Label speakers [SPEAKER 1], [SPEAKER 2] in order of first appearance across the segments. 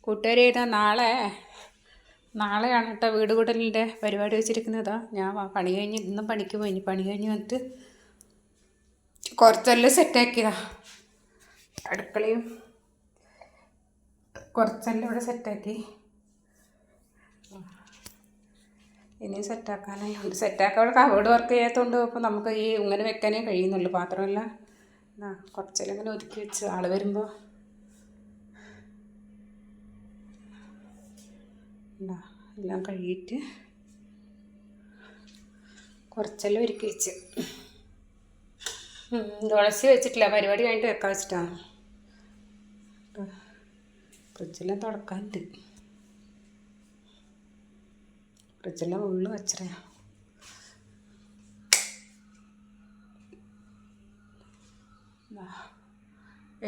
[SPEAKER 1] കൂട്ടുകാരി ഇതാ നാളെയാണ് കേട്ടോ വീട് കൂടലിൻ്റെ പരിപാടി വെച്ചിരിക്കുന്നത്. ഞാൻ പണി കഴിഞ്ഞ് ഇന്നും പണിക്ക് പോയി. പണി കഴിഞ്ഞ് വന്നിട്ട് കുറച്ചെല്ലാം സെറ്റാക്കിയതാ. അടുക്കളയും കുറച്ചെല്ലാം ഇവിടെ സെറ്റാക്കി. ഇനിയും സെറ്റാക്കാനായി ഉണ്ട്. സെറ്റാക്കാൻ കബോർഡ് വർക്ക് ചെയ്യാത്തതുകൊണ്ട് ഇപ്പോൾ നമുക്ക് ഈ ഇങ്ങനെ വെക്കാനേ കഴിയുന്നുള്ളൂ. പാത്രമെല്ലാം കുറച്ചെല്ലാം ഇങ്ങനെ ഒതുക്കി വെച്ച് ആൾ വരുമ്പോൾ എല്ലാം കഴുകിയിട്ട് കുറച്ചെല്ലാം ഒരുക്കി വെച്ച്. തുളസി വെച്ചിട്ടില്ല, പരിപാടി കഴിഞ്ഞിട്ട് വെക്കാൻ വെച്ചിട്ടാണ്. ഫ്രിഡ്ജെല്ലാം തുറക്കാനുണ്ട്. ഫ്രിഡ്ജെല്ലാം ഉള്ളു വെച്ചേ.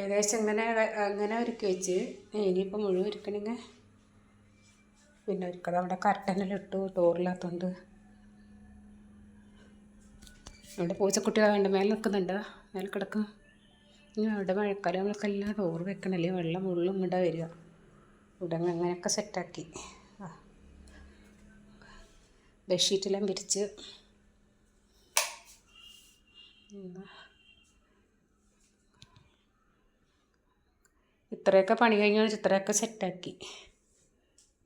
[SPEAKER 1] ഏകദേശം അങ്ങനെ ഒരുക്കി വെച്ച്. ഇനിയിപ്പോൾ മുഴുവൻ ഒരുക്കണമെങ്കിൽ പിന്നെ ഒരിക്കലും അവിടെ കർട്ടനെല്ലാം ഇട്ടു. ഡോറില്ലാത്തതുകൊണ്ട് അവിടെ പൂച്ചക്കുട്ടികൾ വേണ്ട മേലെ നിൽക്കുന്നുണ്ട്, മേലെ കിടക്കും. ഇനി അവിടെ മഴക്കാലം നമ്മളൊക്കെ എല്ലാം ഡോറ് വെക്കണല്ലേ, വെള്ളം ഉള്ളും ഇങ്ങോട്ടാ വരിക. ഇവിടെ അങ്ങനെയൊക്കെ സെറ്റാക്കി. ബെഡ്ഷീറ്റെല്ലാം വിരിച്ച് ഇത്രയൊക്കെ പണി കഴിഞ്ഞ് ഇത്രയൊക്കെ സെറ്റാക്കി.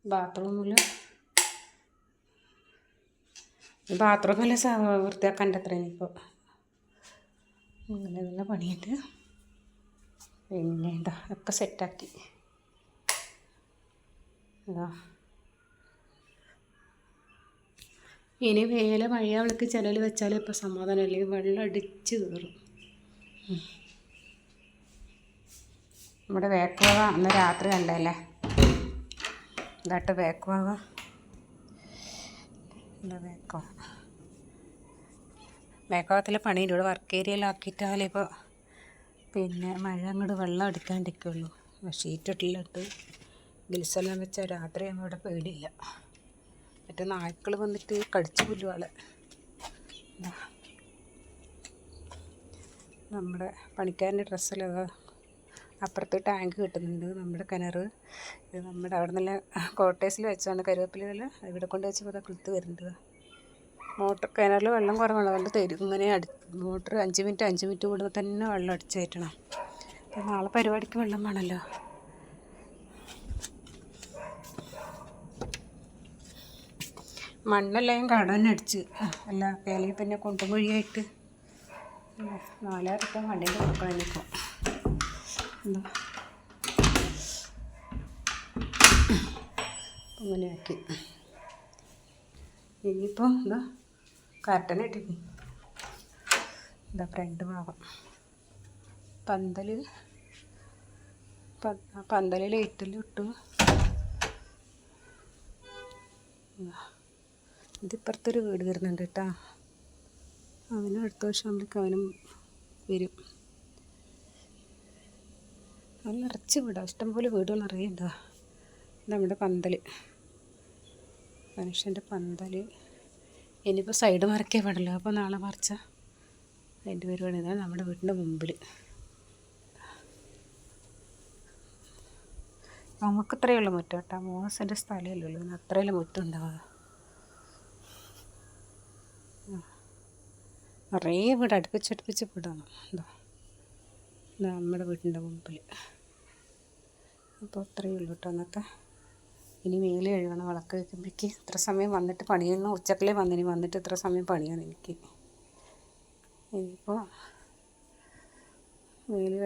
[SPEAKER 1] ബാത്റൂമിൽ നല്ല വൃത്തിയാക്കാൻ്റെ അത്ര ഇനിയിപ്പോൾ അങ്ങനെ നല്ല പണിയിട്ട് പിന്നെ ഒക്കെ സെറ്റാക്കി. ഇനി വേല മഴയാവൾക്ക് ചിലൽ വെച്ചാൽ ഇപ്പോൾ സമാധാനം, അല്ലെങ്കിൽ വെള്ളം അടിച്ച് കയറും. നമ്മുടെ വേക്കുവാക അന്ന് രാത്രി കണ്ടല്ലേ, ഇതായിട്ട് വേക്കുവാക വേക്കുവാകത്തിലെ പണിയുണ്ട്. ഇവിടെ വർക്ക് ഏരിയയിലാക്കിയിട്ടാലിപ്പോൾ പിന്നെ മഴ അങ്ങോട്ട് വെള്ളം അടിക്കാണ്ടിരിക്കുള്ളൂ. ഷീറ്റിട്ടിട്ട് ഗിൽസെല്ലാം വെച്ചാൽ രാത്രി ആകുമ്പോൾ ഇവിടെ പേടിയില്ല. മറ്റേ നായ്ക്കൾ വന്നിട്ട് കടിച്ചു പുല്ലുവാളെ. നമ്മുടെ പണിക്കാരൻ്റെ ഡ്രസ്സെല്ലാം അപ്പുറത്ത് ടാങ്ക് കിട്ടുന്നുണ്ട്. നമ്മുടെ കിണർ ഇത് നമ്മുടെ അവിടെ നിന്നുള്ള കോട്ടേഴ്സിൽ വെച്ചാണ് കരുവേപ്പില ഇവിടെ കൊണ്ട് വെച്ചപ്പോൾ അതാ കിളുത്ത് വരുന്നുണ്ട്. മോട്ടർ കിണറിൽ വെള്ളം കുറവാണ്, അതുകൊണ്ട് തരും ഇങ്ങനെ മോട്ടർ 5 മിനിറ്റ് കൂടുമ്പോൾ തന്നെ വെള്ളം അടിച്ച് കയറ്റണം. അപ്പോൾ നാളെ പരിപാടിക്ക് വെള്ളം വേണമല്ലോ. മണ്ണെല്ലാം കടൻ അടിച്ച് അല്ല വേലയിൽ പിന്നെ കൊണ്ടുകുഴിയായിട്ട് 4000 രൂപ വണ്ടിയിൽ കൊടുക്കണം. ഇനിയിപ്പോൾ അങ്ങനെയാക്കി. ഇനിയിപ്പോൾ കർട്ടനിട്ടിനി. ഫ്രണ്ട് ഭാഗം പന്തൽ ലൈറ്റെല്ലാം ഇട്ടു. ഇതിപ്പുറത്തൊരു വീട് വരുന്നുണ്ട് കേട്ടോ. അവനും അടുത്ത വർഷമാകുമ്പോഴേക്കും അവനും വരും. നല്ല നിറച്ച് വീടാണ്, ഇഷ്ടംപോലെ വീടുകൾ അറിയണ്ടോ. നമ്മുടെ പന്തൽ, മനുഷ്യൻ്റെ പന്തൽ. ഇനിയിപ്പോൾ സൈഡ് മറക്കേ പാടില്ല, അപ്പോൾ നാളെ മറിച്ച അതിൻ്റെ പരിപാടി. ഇതാണ് നമ്മുടെ വീടിൻ്റെ മുമ്പിൽ. നമുക്ക് ഇത്രയുള്ള മുറ്റം കേട്ടോ, 3 സെൻറ്റ് സ്ഥലമല്ലേ ഉള്ളൂ, അത്രയുള്ള മുറ്റം ഉണ്ടാവുക. നിറയെ വീട് അടുപ്പിച്ചടുപ്പിച്ച് വീടാണ്. നമ്മുടെ വീടിൻ്റെ മുമ്പിൽ. അപ്പോൾ അത്രയേ ഉള്ളൂ കേട്ടോ അന്നത്തെ. ഇനി മേലെ കഴുകണം, വിളക്ക് വയ്ക്കുമ്പോഴേക്ക് ഇത്ര സമയം വന്നിട്ട് പണിയുന്നു. ഉച്ചക്കലേ വന്നിട്ട് ഇത്ര സമയം പണിയാണ് എനിക്ക്. ഇനിയിപ്പോൾ മേലെ